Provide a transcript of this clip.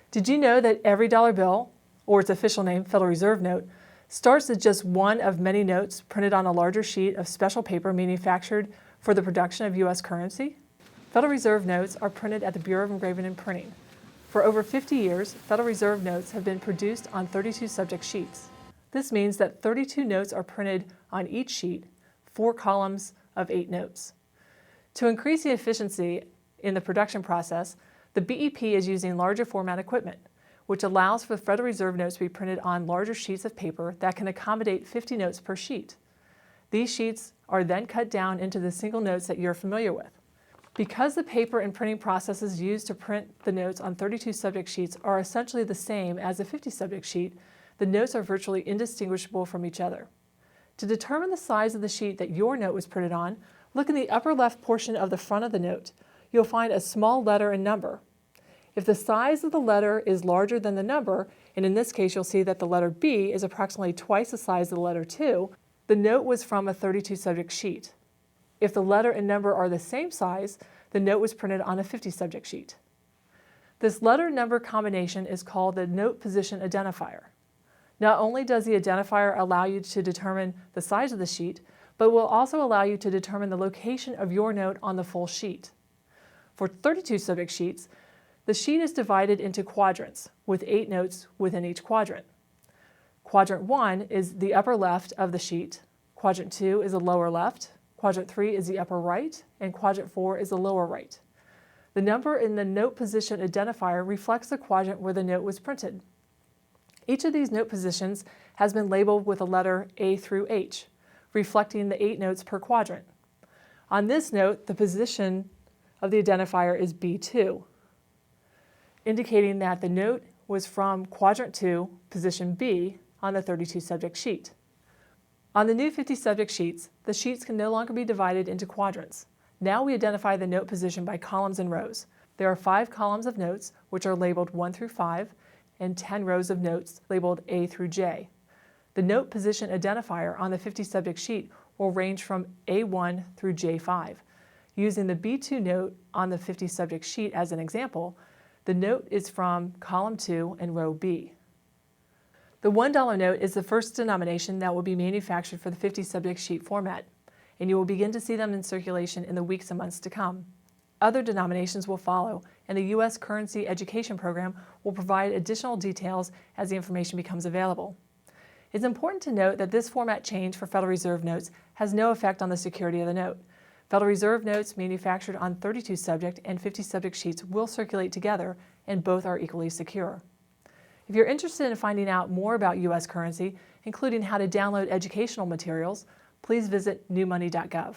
Did you know that every dollar bill, or its official name, Federal Reserve note, starts as just one of many notes printed on a larger sheet of special paper manufactured for the production of U.S. currency? Federal Reserve notes are printed at the Bureau of Engraving and Printing. For over 50 years, Federal Reserve notes have been produced on 32 subject sheets. This means that 32 notes are printed on each sheet, 4 columns of 8 notes. To increase the efficiency in the production process, the BEP is using larger format equipment, which allows for the Federal Reserve notes to be printed on larger sheets of paper that can accommodate 50 notes per sheet. These sheets are then cut down into the single notes that you're familiar with. Because the paper and printing processes used to print the notes on 32 subject sheets are essentially the same as a 50 subject sheet, the notes are virtually indistinguishable from each other. To determine the size of the sheet that your note was printed on, look in the upper left portion of the front of the note. You'll find a small letter and number. If the size of the letter is larger than the number, and in this case you'll see that the letter B is approximately twice the size of the letter 2, the note was from a 32 subject sheet. If the letter and number are the same size, the note was printed on a 50 subject sheet. This letter-number combination is called the note position identifier. Not only does the identifier allow you to determine the size of the sheet, but will also allow you to determine the location of your note on the full sheet. For 32 subject sheets, the sheet is divided into quadrants, with 8 notes within each quadrant. Quadrant 1 is the upper left of the sheet, Quadrant 2 is the lower left, Quadrant 3 is the upper right, and Quadrant 4 is the lower right. The number in the note position identifier reflects the quadrant where the note was printed. Each of these note positions has been labeled with a letter A through H, reflecting the 8 notes per quadrant. On this note, the position of the identifier is B2, indicating that the note was from Quadrant 2, position B, on the 32 subject sheet. On the new 50 subject sheets, the sheets can no longer be divided into quadrants. Now we identify the note position by columns and rows. There are 5 columns of notes, which are labeled 1 through 5, and 10 rows of notes labeled A through J. The note position identifier on the 50 subject sheet will range from A1 through J5. Using the B2 note on the 50 subject sheet as an example, the note is from column 2 and row B. The $1 note is the first denomination that will be manufactured for the 50 subject sheet format, and you will begin to see them in circulation in the weeks and months to come. Other denominations will follow, and the U.S. Currency Education Program will provide additional details as the information becomes available. It's important to note that this format change for Federal Reserve notes has no effect on the security of the note. Federal Reserve notes manufactured on 32 subject and 50 subject sheets will circulate together, and both are equally secure. If you're interested in finding out more about U.S. currency, including how to download educational materials, please visit newmoney.gov.